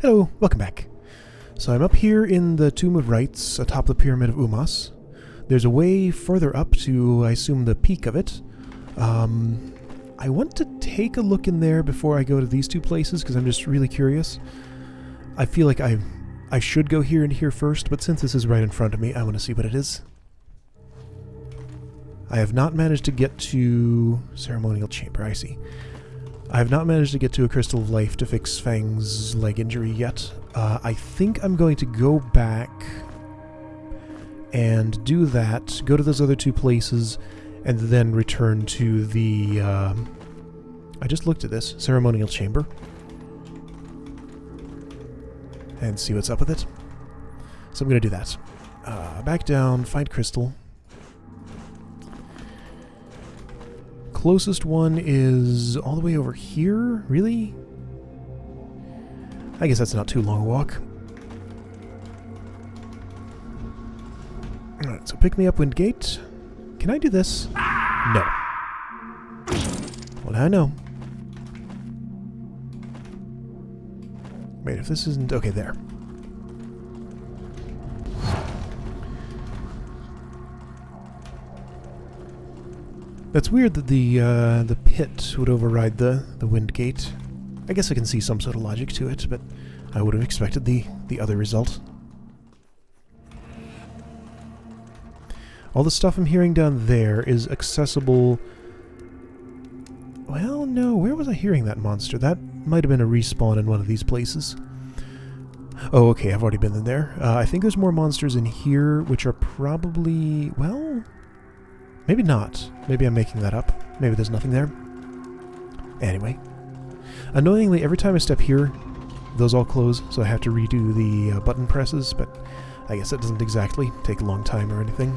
Hello, welcome back. So I'm up here in the Tomb of Rites atop the Pyramid of Umas. There's a way further up to, I assume, the peak of it. I want to take a look in there before I go to these two places because I'm just really curious. I feel like I should go here and here first, but since this is right in front of me, I want to see what it is. I have not managed to get to Ceremonial Chamber, I see. I have not managed to get to a Crystal of Life to fix Fang's leg injury yet. I think I'm going to go back and do that, go to those other two places, and then return to the... I just looked at this, Ceremonial Chamber. And see what's up with it. So I'm going to do that. Back down, find Crystal. Closest one is all the way over here? Really? I guess that's not too long a walk. Alright, so pick me up, Windgate. Can I do this? No. Well, now I know. Wait, if this isn't... Okay, there. That's weird that the pit would override the Windgate. I guess I can see some sort of logic to it, but I would have expected the other result. All the stuff I'm hearing down there is accessible... Well, no, where was I hearing that monster? That might have been a respawn in one of these places. Oh, okay, I've already been in there. I think there's more monsters in here, which are probably... Well... Maybe not. Maybe I'm making that up. Maybe there's nothing there. Anyway. Annoyingly, every time I step here, those all close, so I have to redo the button presses, but I guess that doesn't exactly take a long time or anything.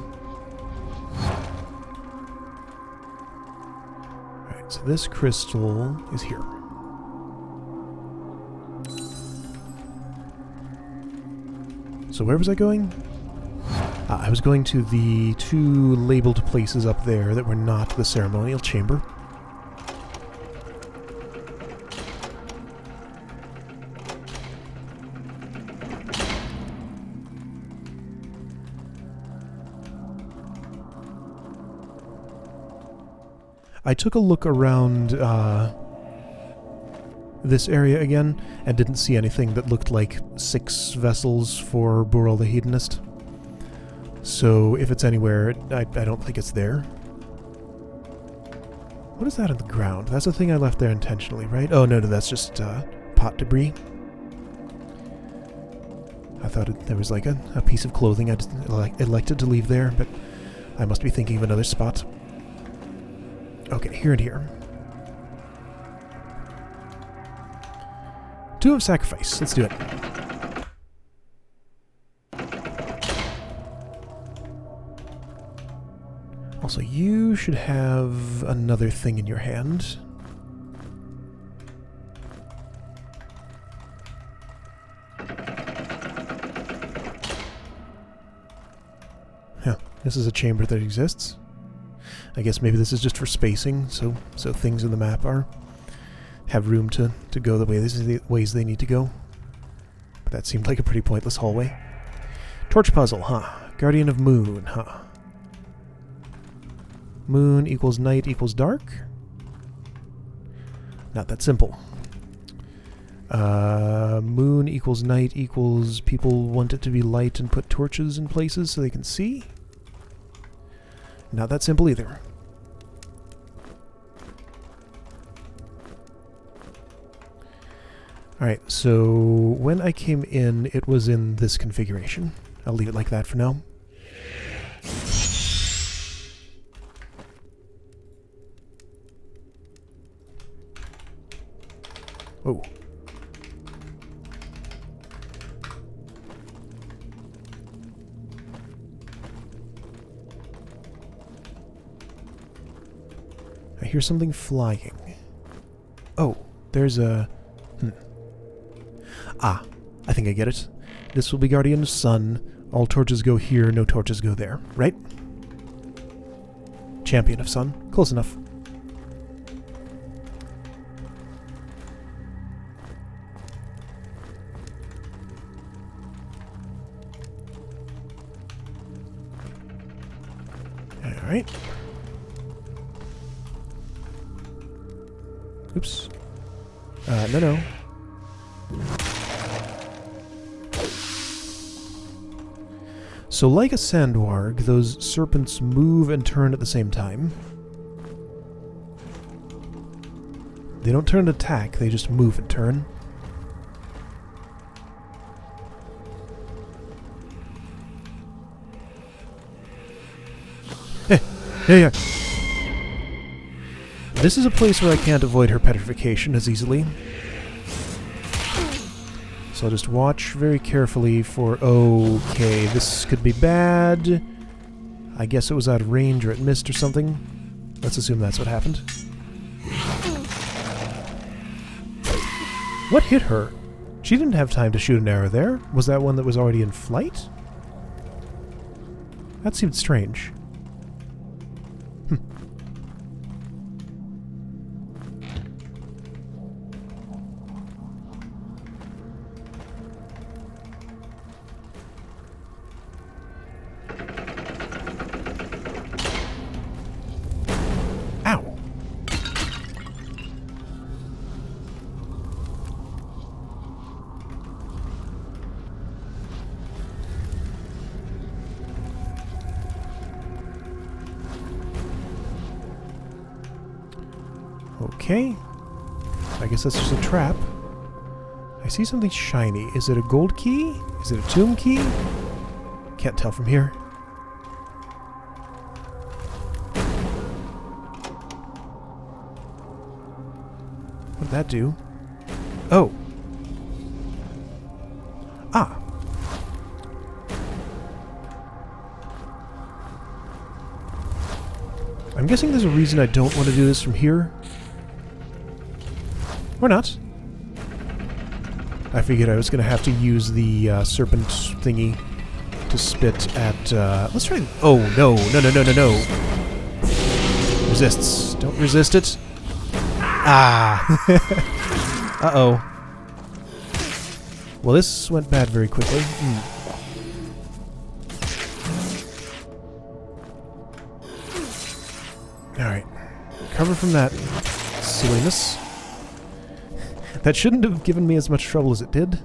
Alright, so this crystal is here. So where was I going? I was going to the two labeled places up there that were not the ceremonial chamber. I took a look around this area again and didn't see anything that looked like 6 vessels for Burul the Hedonist. So, if it's anywhere, I don't think it's there. What is that on the ground? That's the thing I left there intentionally, right? Oh, no, that's just pot debris. I thought there was like a piece of clothing I'd elected to leave there, but I must be thinking of another spot. Okay, here and here. Tomb of Sacrifice. Let's do it. Also, you should have another thing in your hand. Yeah, this is a chamber that exists. I guess maybe this is just for spacing, so things in the map have room to go the ways they need to go. But that seemed like a pretty pointless hallway. Torch puzzle, huh? Guardian of Moon, huh? Moon equals night equals dark? Not that simple. Moon equals night equals people want it to be light and put torches in places so they can see? Not that simple either. Alright, so when I came in, it was in this configuration. I'll leave it like that for now. Oh. I hear something flying. Oh, there's a... Ah, I think I get it. This will be Guardian of Sun. All torches go here, no torches go there, right? Champion of Sun. Close enough. Alright. Oops. No. So like a sandwarg, those serpents move and turn at the same time. They don't turn and attack, they just move and turn. Yeah. This is a place where I can't avoid her petrification as easily. So I'll just watch very carefully for... Okay, this could be bad. I guess it was out of range or it missed or something. Let's assume that's what happened. What hit her? She didn't have time to shoot an arrow there. Was that one that was already in flight? That seemed strange. Ow! Okay. I guess that's just a trap. I see something shiny. Is it a gold key? Is it a tomb key? Can't tell from here. What did that do? Oh! Ah! I'm guessing there's a reason I don't want to do this from here. Or not. I figured I was going to have to use the serpent thingy to spit at... let's try... Oh, no. No. Resists. Don't resist it. Ah! Uh-oh. Well, this went bad very quickly. Alright. Recover from that silliness. That shouldn't have given me as much trouble as it did.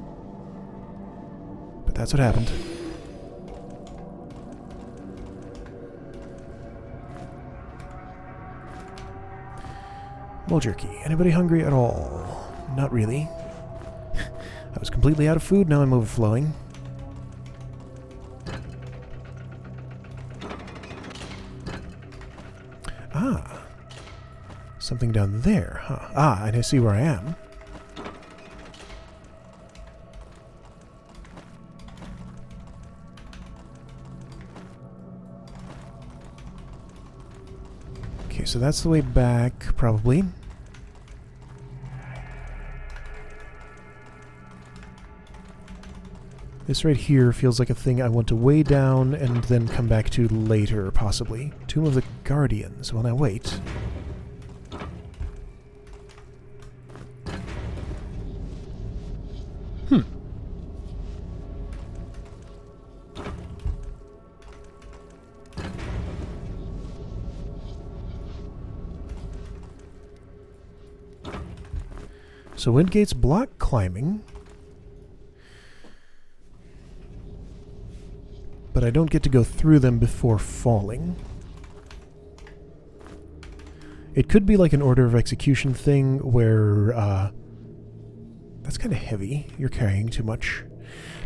But that's what happened. Mole jerky. Anybody hungry at all? Not really. I was completely out of food, now I'm overflowing. Ah. Something down there, huh? Ah, and I see where I am. Okay, so that's the way back, probably. This right here feels like a thing I want to weigh down and then come back to later, possibly. Tomb of the Guardians. Well, now wait. So Windgates block climbing, but I don't get to go through them before falling. It could be like an order of execution thing where, that's kind of heavy. You're carrying too much.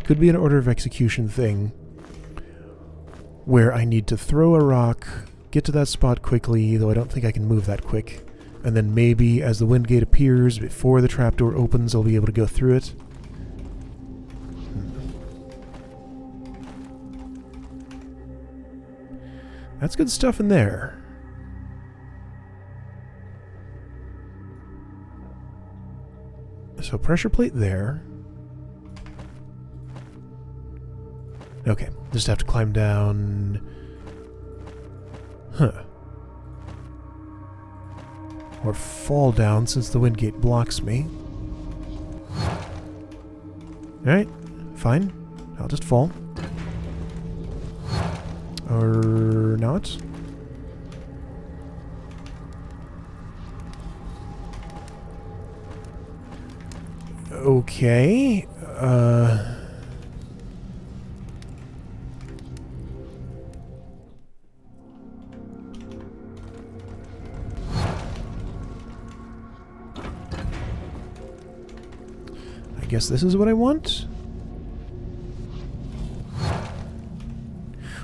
Could be an order of execution thing where I need to throw a rock, get to that spot quickly, though I don't think I can move that quick. And then maybe as the Windgate appears, before the trapdoor opens, I'll be able to go through it. That's good stuff in there. So pressure plate there. Okay, just have to climb down. Huh. Or fall down since the Windgate blocks me. Alright, fine. I'll just fall. Or not. Okay. I guess this is what I want.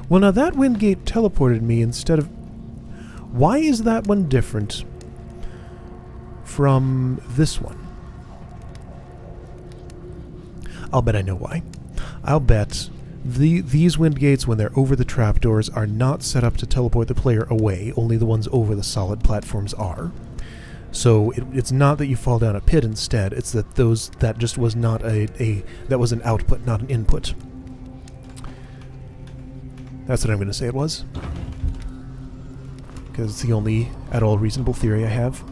Well, now that wind gate teleported me instead of... Why is that one different from this one? I'll bet I know why. I'll bet these wind gates, when they're over the trapdoors, are not set up to teleport the player away. Only the ones over the solid platforms are. So it's not that you fall down a pit instead. It's that that just was not that was an output, not an input. That's what I'm going to say it was. Because it's the only at all reasonable theory I have.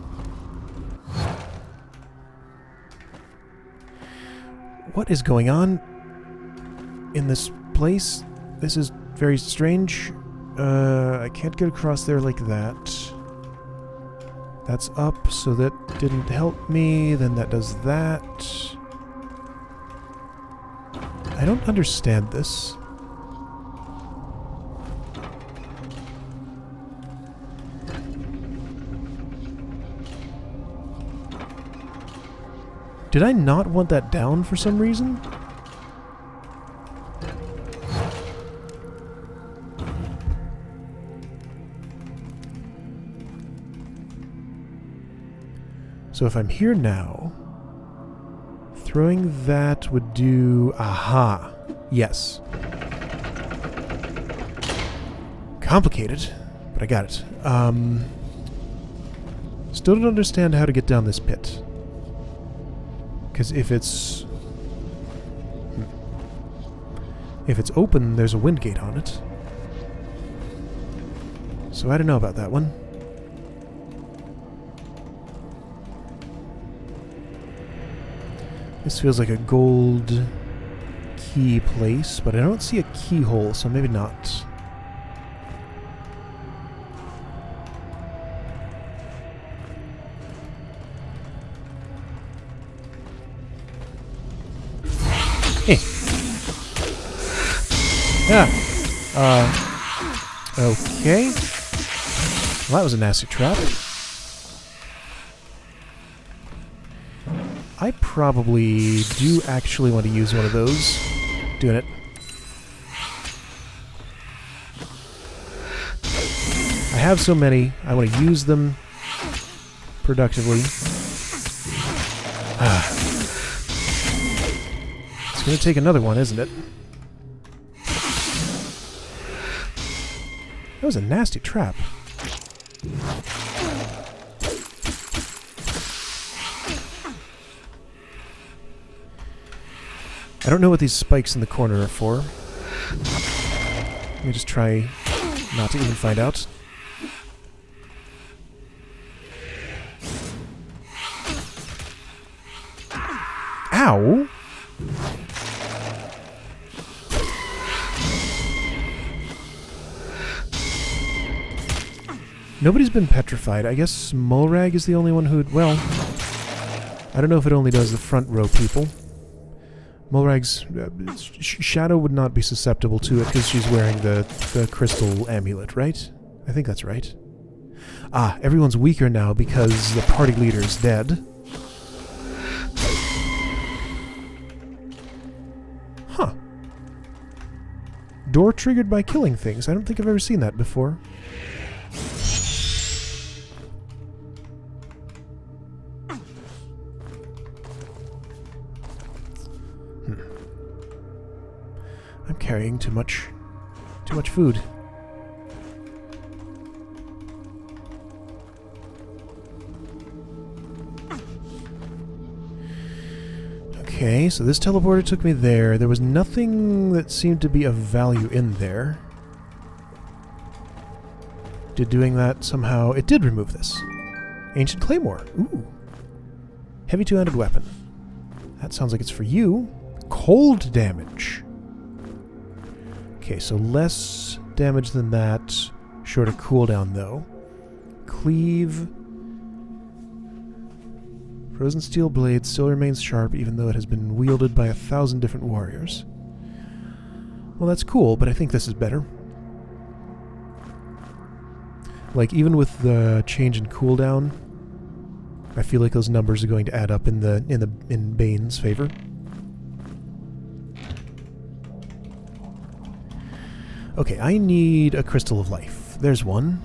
What is going on in this place? This is very strange. I can't get across there like that. That's up, so that didn't help me. Then that does that. I don't understand this. Did I not want that down for some reason? So if I'm here now, throwing that would do... Aha! Yes. Complicated, but I got it. Still don't understand how to get down this pit. Because if it's open, there's a wind gate on it. So I don't know about that one. This feels like a gold key place, but I don't see a keyhole, so maybe not. Yeah. Okay. Well, that was a nasty trap. I probably do actually want to use one of those. Doing it. I have so many. I want to use them productively. It's going to take another one, isn't it? That was a nasty trap. I don't know what these spikes in the corner are for. Let me just try not to even find out. Ow! Nobody's been petrified. I guess Mulrag is the only one who'd... Well, I don't know if it only does the front row people. Mulrag's... Shadow would not be susceptible to it because she's wearing the crystal amulet, right? I think that's right. Ah, everyone's weaker now because the party leader's dead. Huh. Door triggered by killing things. I don't think I've ever seen that before. I'm carrying too much food. Okay, so this teleporter took me there. There was nothing that seemed to be of value in there. Did doing that somehow... It did remove this. Ancient Claymore. Ooh. Heavy two-handed weapon. That sounds like it's for you. Cold damage. Okay, so less damage than that. Shorter cooldown, though. Cleave. Frozen steel blade still remains sharp even though it has been wielded by 1,000 different warriors. Well, that's cool, but I think this is better. Like, even with the change in cooldown, I feel like those numbers are going to add up in Bane's favor. Okay, I need a Crystal of Life. There's one.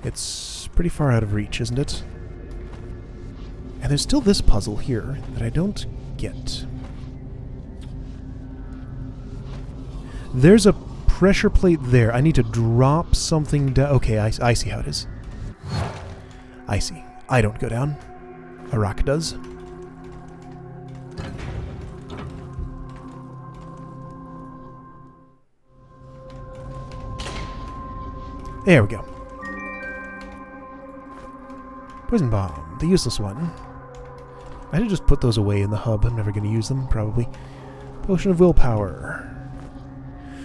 It's pretty far out of reach, isn't it? And there's still this puzzle here that I don't get. There's a pressure plate there. I need to drop something down. Okay, I see how it is. I see. I don't go down. A rock does. There we go. Poison bomb, the useless one. I should just put those away in the hub. I'm never going to use them, probably. Potion of willpower.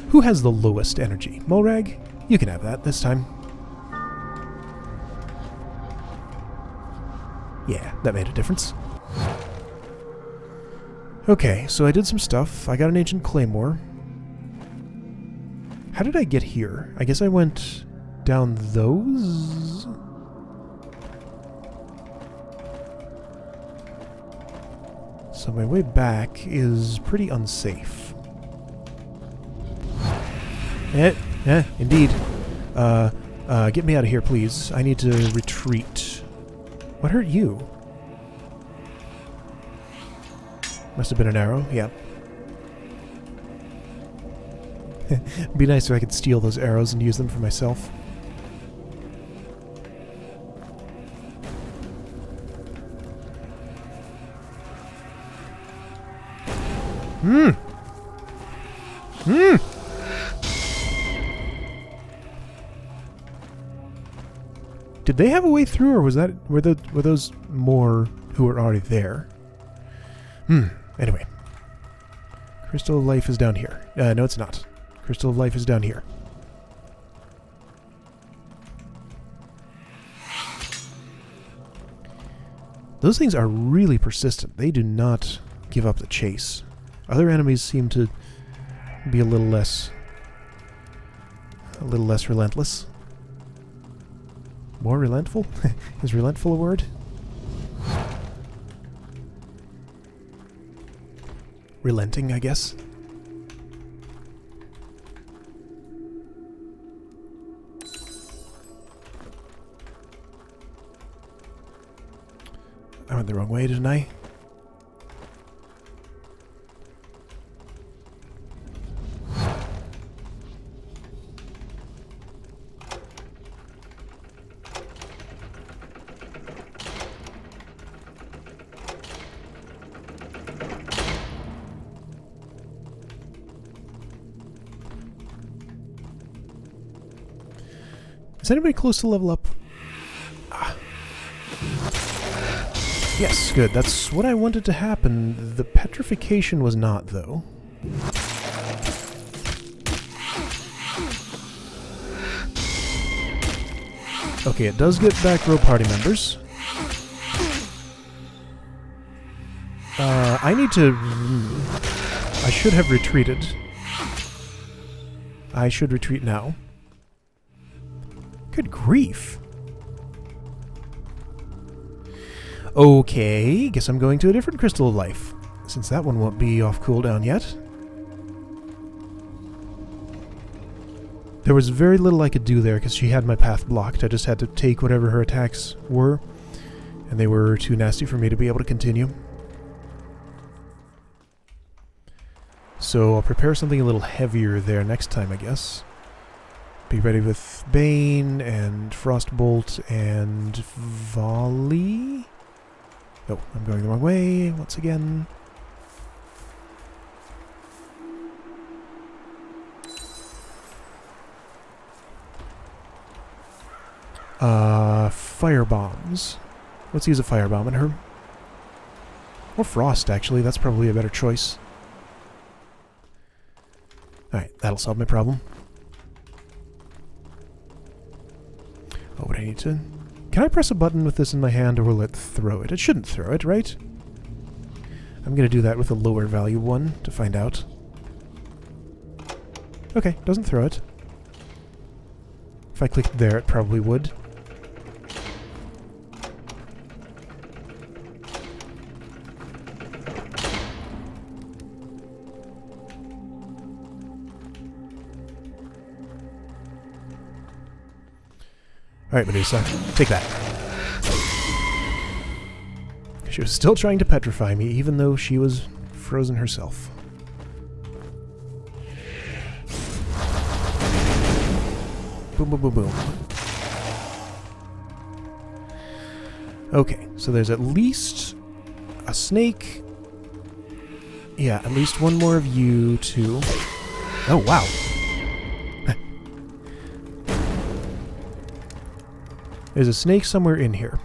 Who has the lowest energy? Molrag? You can have that this time. Yeah, that made a difference. Okay, so I did some stuff. I got an ancient claymore. How did I get here? I guess I went down those? So my way back is pretty unsafe. Indeed. Get me out of here, please. I need to retreat. What hurt you? Must have been an arrow, yeah. It'd be nice if I could steal those arrows and use them for myself. Did they have a way through, or were those more who were already there? Anyway. Crystal of Life is down here. No, it's not. Crystal of Life is down here. Those things are really persistent. They do not give up the chase. Other enemies seem to be a little less relentless. More relentful? Is relentful a word? Relenting, I guess. I went the wrong way, didn't I? Is anybody close to level up? Ah. Yes, good. That's what I wanted to happen. The petrification was not, though. Okay, it does get back row party members. I need to... I should have retreated. I should retreat now. Good grief. Okay, guess I'm going to a different Crystal of Life, since that one won't be off cooldown yet. There was very little I could do there because she had my path blocked. I just had to take whatever her attacks were, and they were too nasty for me to be able to continue. So I'll prepare something a little heavier there next time, I guess. Be ready with Bane and Frostbolt and Volley. Oh, I'm going the wrong way once again. Fire bombs. Let's use a firebomb in her. Or frost, actually. That's probably a better choice. Alright, that'll solve my problem. Oh, but I need to Can I press a button with this in my hand, or will it throw it? It shouldn't throw it, right? I'm going to do that with a lower value one to find out. Okay, doesn't throw it. If I clicked there, it probably would. Alright, Medusa, take that. She was still trying to petrify me, even though she was frozen herself. Boom, boom, boom, boom. Okay, so there's at least a snake. Yeah, at least one more of you two. Oh, wow. There's a snake somewhere in here.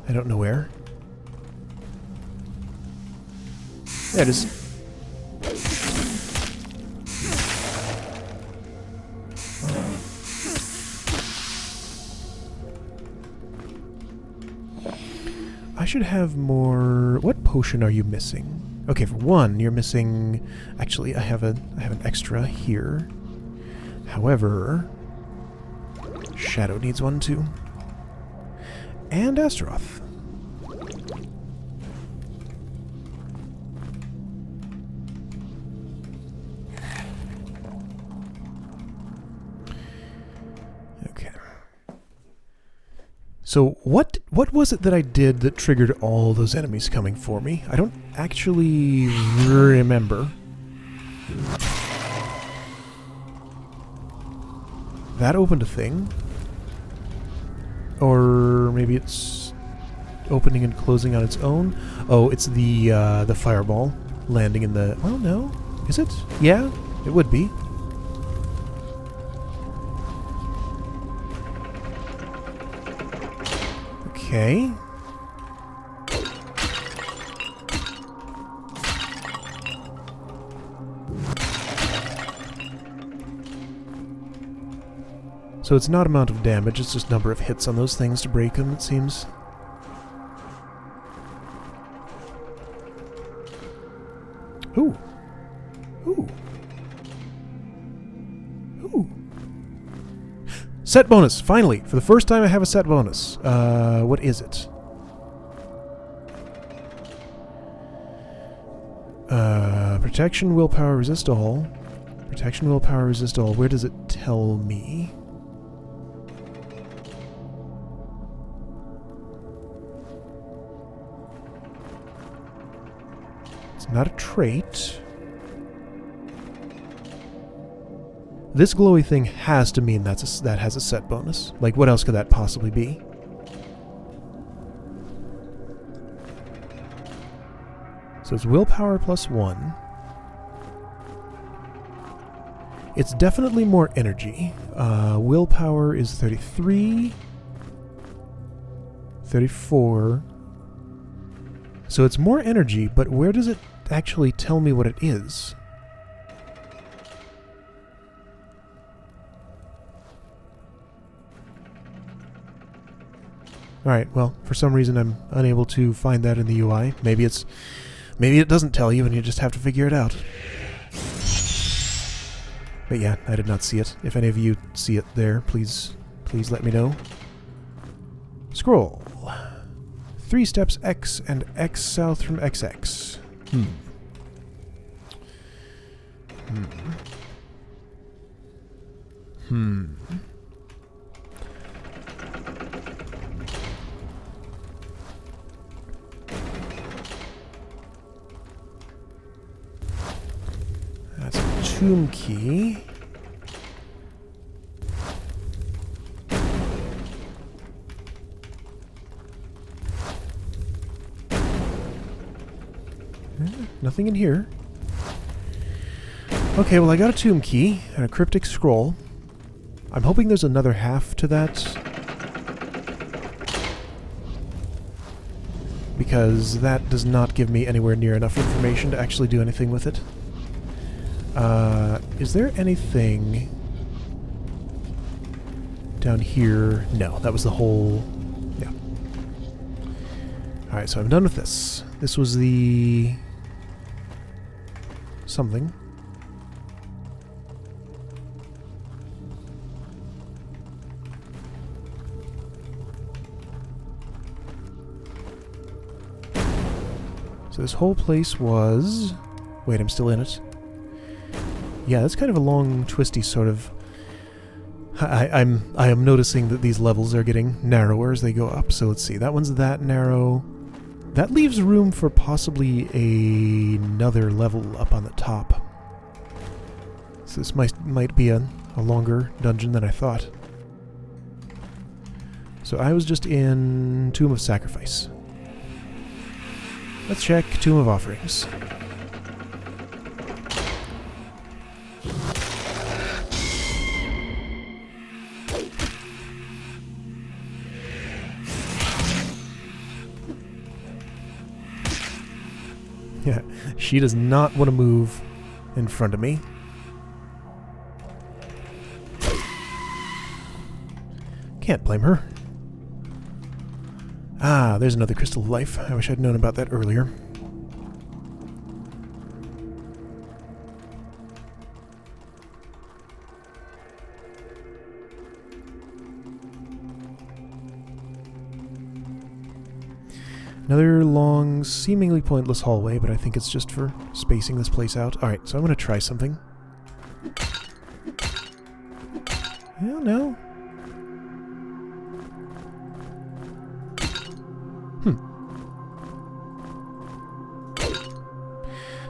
I don't know where. There it is. I should have more... What potion are you missing? Okay, for one, you're missing... Actually, I have an extra here. However, Shadow needs one too. And Astaroth. Okay. So what was it that I did that triggered all those enemies coming for me? I don't actually remember. That opened a thing. Or maybe it's opening and closing on its own. Oh, it's the fireball landing in the... Well, no. Is it? Yeah, it would be. Okay. So it's not amount of damage, it's just number of hits on those things to break them, it seems. Ooh. Ooh. Ooh. Set bonus, finally! For the first time I have a set bonus. What is it? Protection, willpower, resist all. Protection, willpower, resist all. Where does it tell me? Not a trait. This glowy thing has to mean that has a set bonus. Like, what else could that possibly be? So it's willpower plus 1. It's definitely more energy. Willpower is 33. 34. So it's more energy, but where does it actually tell me what it is? Alright, well, for some reason I'm unable to find that in the UI. Maybe it doesn't tell you and you just have to figure it out. But yeah, I did not see it. If any of you see it there, please let me know. Scroll. 3 steps X and X south from XX. That's a tomb key. Nothing in here. Okay, well I got a tomb key and a cryptic scroll. I'm hoping there's another half to that. Because that does not give me anywhere near enough information to actually do anything with it. Is there anything Down here, no, that was the whole... yeah. Alright, so I'm done with this. This was the... something. So this whole place was... wait, I'm still in it. Yeah, that's kind of a long, twisty sort of... I am noticing that these levels are getting narrower as they go up, so let's see. That one's that narrow. That leaves room for possibly another level up on the top. So this might be a longer dungeon than I thought. So I was just in Tomb of Sacrifice. Let's check Tomb of Offerings. Yeah, she does not want to move in front of me. Can't blame her. Ah, there's another Crystal of Life. I wish I'd known about that earlier. Another long, seemingly pointless hallway, but I think it's just for spacing this place out. Alright, so I'm going to try something. Yeah, no.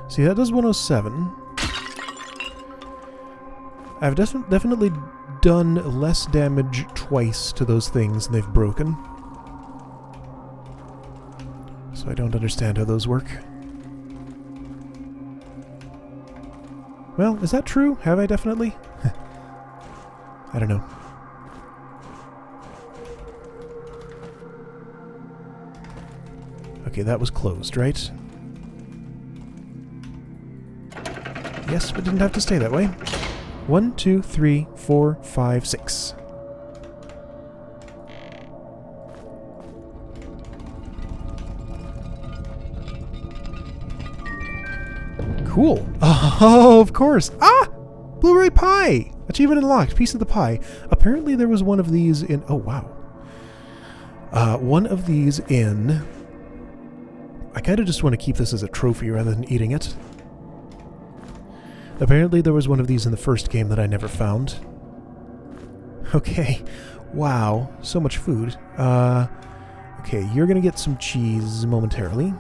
See, that does 107. I've definitely done less damage twice to those things than they've broken. So I don't understand how those work. Well, is that true? Have I definitely? I don't know. Okay, that was closed, right? Yes, but didn't have to stay that way. 1, 2, 3, 4, 5, 6. Cool. Oh, of course. Ah! Blueberry pie! Achievement unlocked. Piece of the pie. Apparently there was one of these in... oh, wow. One of these in... I kind of just want to keep this as a trophy rather than eating it. Apparently there was one of these in the first game that I never found. Okay. Wow. So much food. Okay, you're gonna get some cheese momentarily.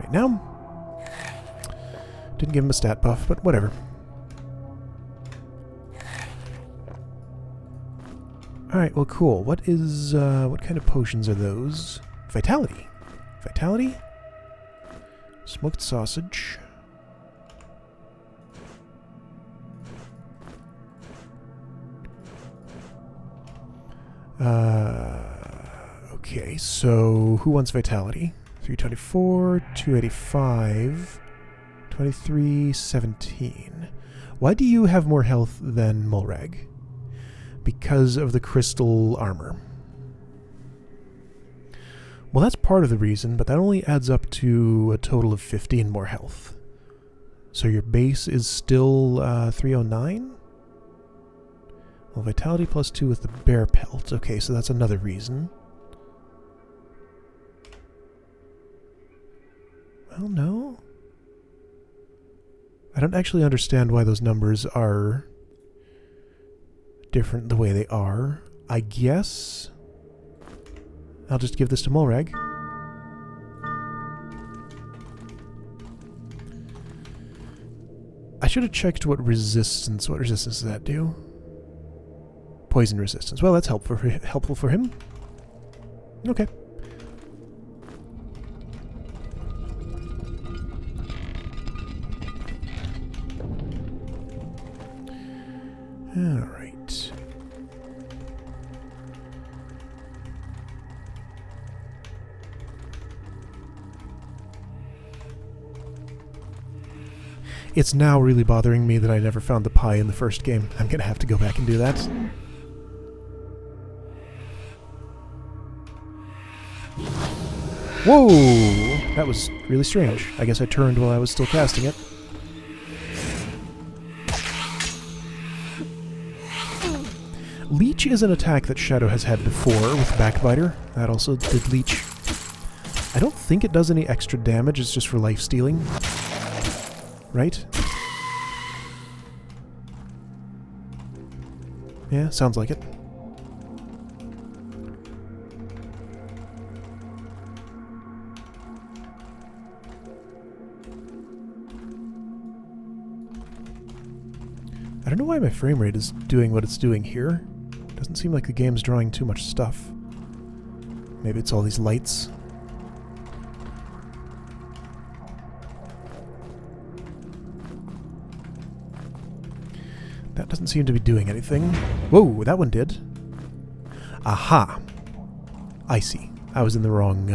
Right now. Didn't give him a stat buff, but whatever. Alright, well cool. What is, what kind of potions are those? Vitality. Vitality? Smoked sausage. Okay, so who wants vitality? 324, 285, 2317. Why do you have more health than Mulrag? Because of the crystal armor. Well, that's part of the reason, but that only adds up to a total of 15 more health. So your base is still 309? Well, vitality plus 2 with the bear pelt. Okay, so that's another reason. Well, no. I don't actually understand why those numbers are different the way they are. I guess I'll just give this to Mulrag. I should have checked what resistance does that do? Poison resistance. Well, that's helpful for him. Okay. All right. It's now really bothering me that I never found the pie in the first game. I'm gonna have to go back and do that. Whoa! That was really strange. I guess I turned while I was still casting it. Leech is an attack that Shadow has had before with Backbiter. That also did Leech. I don't think it does any extra damage, it's just for life stealing. Right? Yeah, sounds like it. I don't know why my frame rate is doing what it's doing here. Doesn't seem like the game's drawing too much stuff. Maybe it's all these lights. That doesn't seem to be doing anything. Whoa, that one did. Aha. I see. I was in the wrong,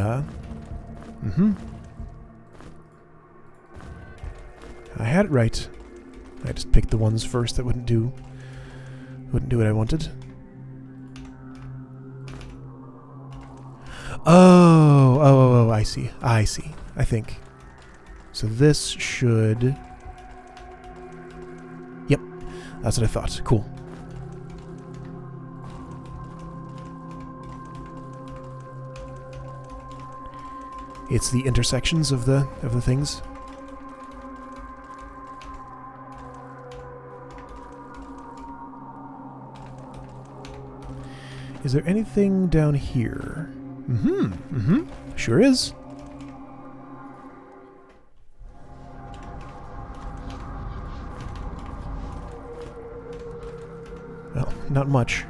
I had it right. I just picked the ones first that wouldn't do what I wanted. Oh, I see. I think. So this should... Yep, that's what I thought. Cool. It's the intersections of the things. Is there anything down here? Sure is. Well, not much.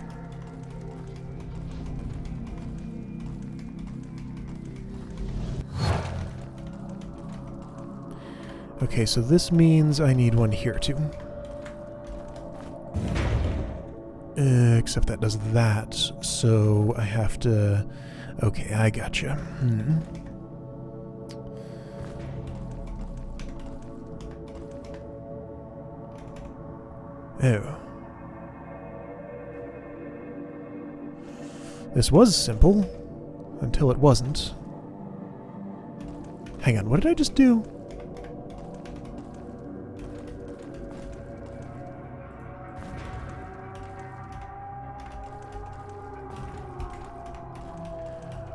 Okay, so this means I need one here too. Except that does that, so I have to... Okay, I gotcha. Oh. This was simple, until it wasn't. Hang on, what did I just do?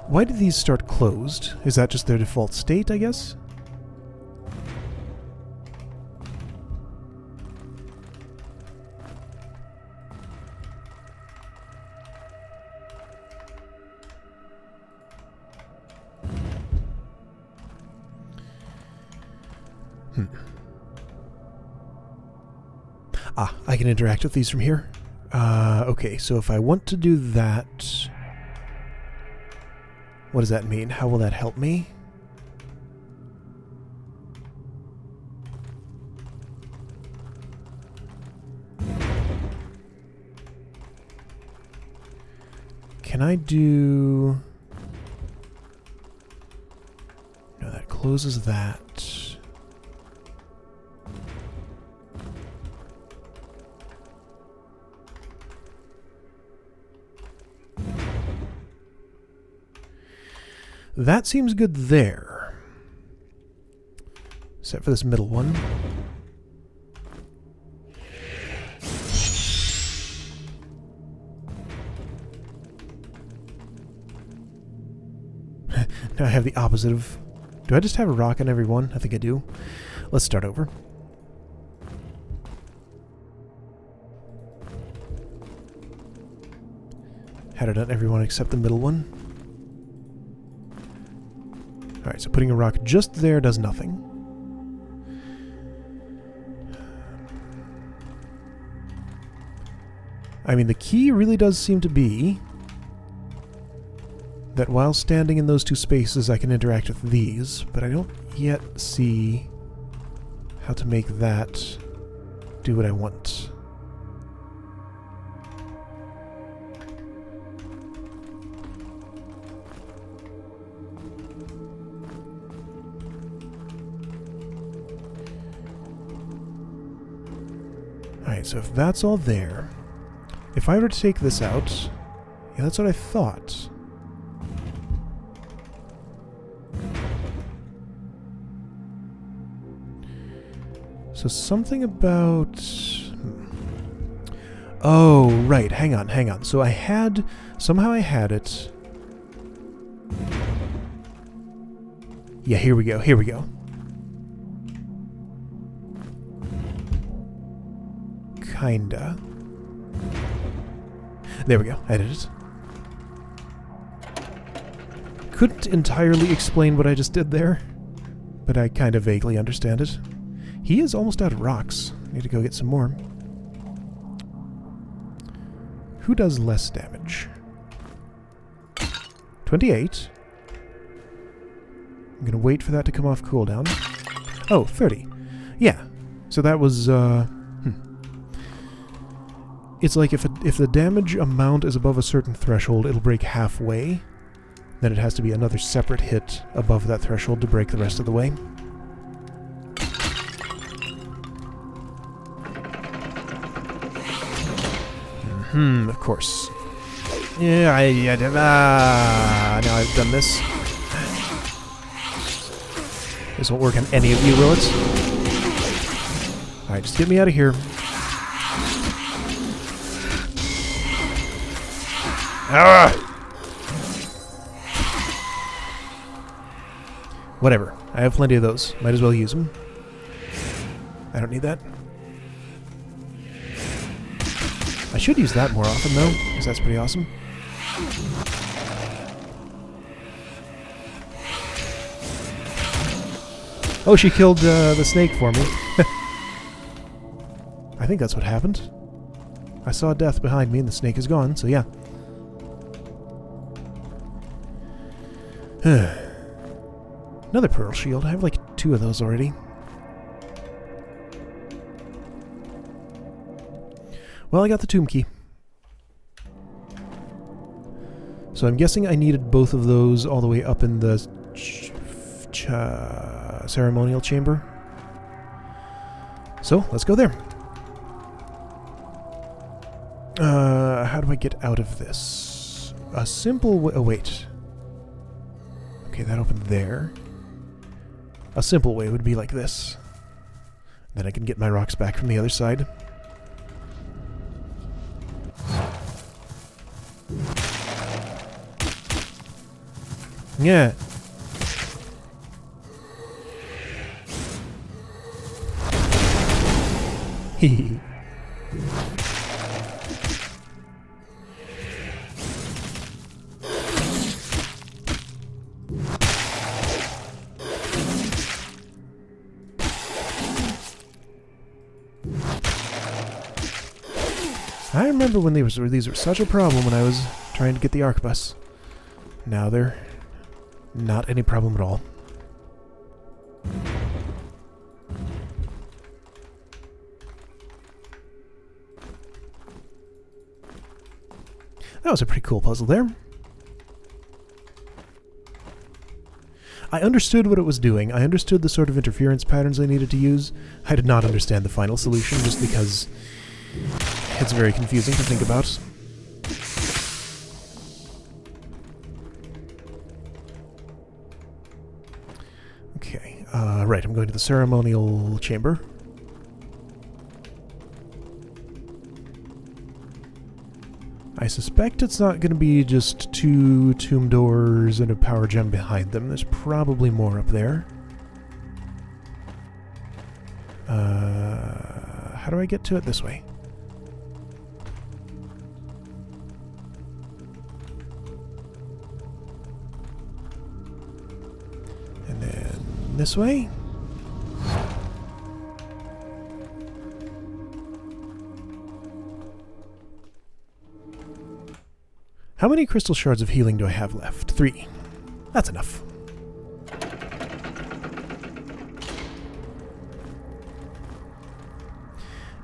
Why did these start closed? Is that just their default state, I guess? Ah, I can interact with these from here. Okay, so if I want to do that... What does that mean? How will that help me? Can I do... No, that closes that. That seems good there. Except for this middle one. Now I have the opposite of... Do I just have a rock on every one? I think I do. Let's start over. Had it on everyone except the middle one. Alright, so putting a rock just there does nothing. I mean, the key really does seem to be that while standing in those two spaces I can interact with these, but I don't yet see how to make that do what I want. Alright, so if that's all there, if I were to take this out, yeah, that's what I thought. So something about... Oh, right. Hang on, hang on. So I had... Somehow I had it... Yeah, here we go, here we go. Kinda. There we go, I did it. Couldn't entirely explain what I just did there, but I kind of vaguely understand it. He is almost out of rocks. Need to go get some more. Who does less damage? 28. I'm gonna wait for that to come off cooldown. Oh, 30. Yeah. So that was, It's like if the damage amount is above a certain threshold, it'll break halfway. Then it has to be another separate hit above that threshold to break the rest of the way. Of course. Yeah, now I've done this. This won't work on any of you, will it? Alright, just get me out of here. Ah! Whatever. I have plenty of those. Might as well use them. I don't need that. I should use that more often, though, because that's pretty awesome. Oh, she killed the snake for me. I think that's what happened. I saw death behind me and the snake is gone, so yeah. Another pearl shield. I have like 2 of those already. Well, I got the tomb key. So I'm guessing I needed both of those all the way up in the ceremonial chamber. So, let's go there. How do I get out of this? A simple way... Oh, wait. Okay, that opened there. A simple way would be like this. Then I can get my rocks back from the other side. Yeah. Hehe. I remember when these were such a problem when I was trying to get the arc bus. Now they're not any problem at all. That was a pretty cool puzzle there. I understood what it was doing. I understood the sort of interference patterns I needed to use. I did not understand the final solution just because it's very confusing to think about. Okay, right, I'm going to the ceremonial chamber. I suspect it's not going to be just 2 tomb doors and a power gem behind them. There's probably more up there. How do I get to it this way? And then this way? How many crystal shards of healing do I have left? 3. That's enough.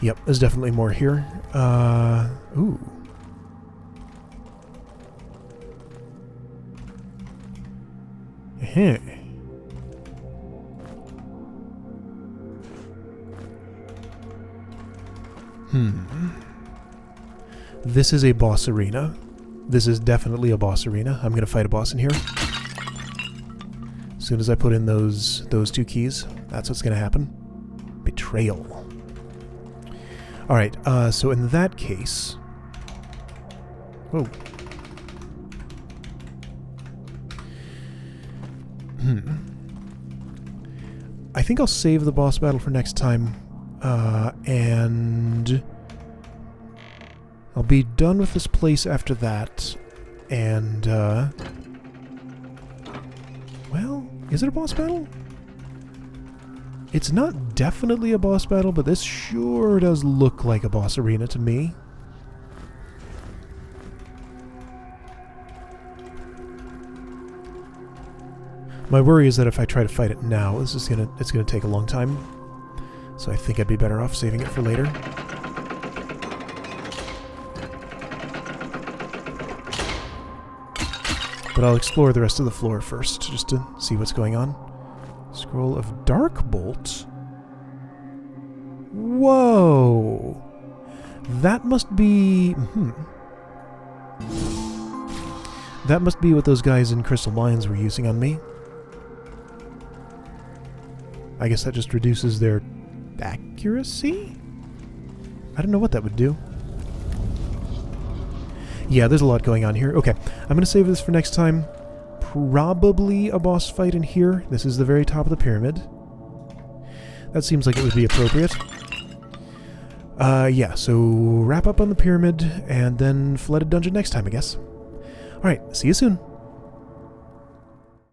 Yep, there's definitely more here. Ooh. This is a boss arena. This is definitely a boss arena. I'm going to fight a boss in here. As soon as I put in those 2 keys, that's what's going to happen. Betrayal. Alright, so in that case... Whoa. I think I'll save the boss battle for next time, and I'll be done with this place after that, and, well, is it a boss battle? It's not definitely a boss battle, but this sure does look like a boss arena to me. My worry is that if I try to fight it now, it's gonna take a long time. So I think I'd be better off saving it for later. But I'll explore the rest of the floor first, just to see what's going on. Scroll of Darkbolt? Whoa! That must be... That must be what those guys in Crystal Mines were using on me. I guess that just reduces their accuracy? I don't know what that would do. Yeah, there's a lot going on here. Okay, I'm going to save this for next time. Probably a boss fight in here. This is the very top of the pyramid. That seems like it would be appropriate. Yeah, so wrap up on the pyramid, and then flooded dungeon next time, I guess. Alright, see you soon.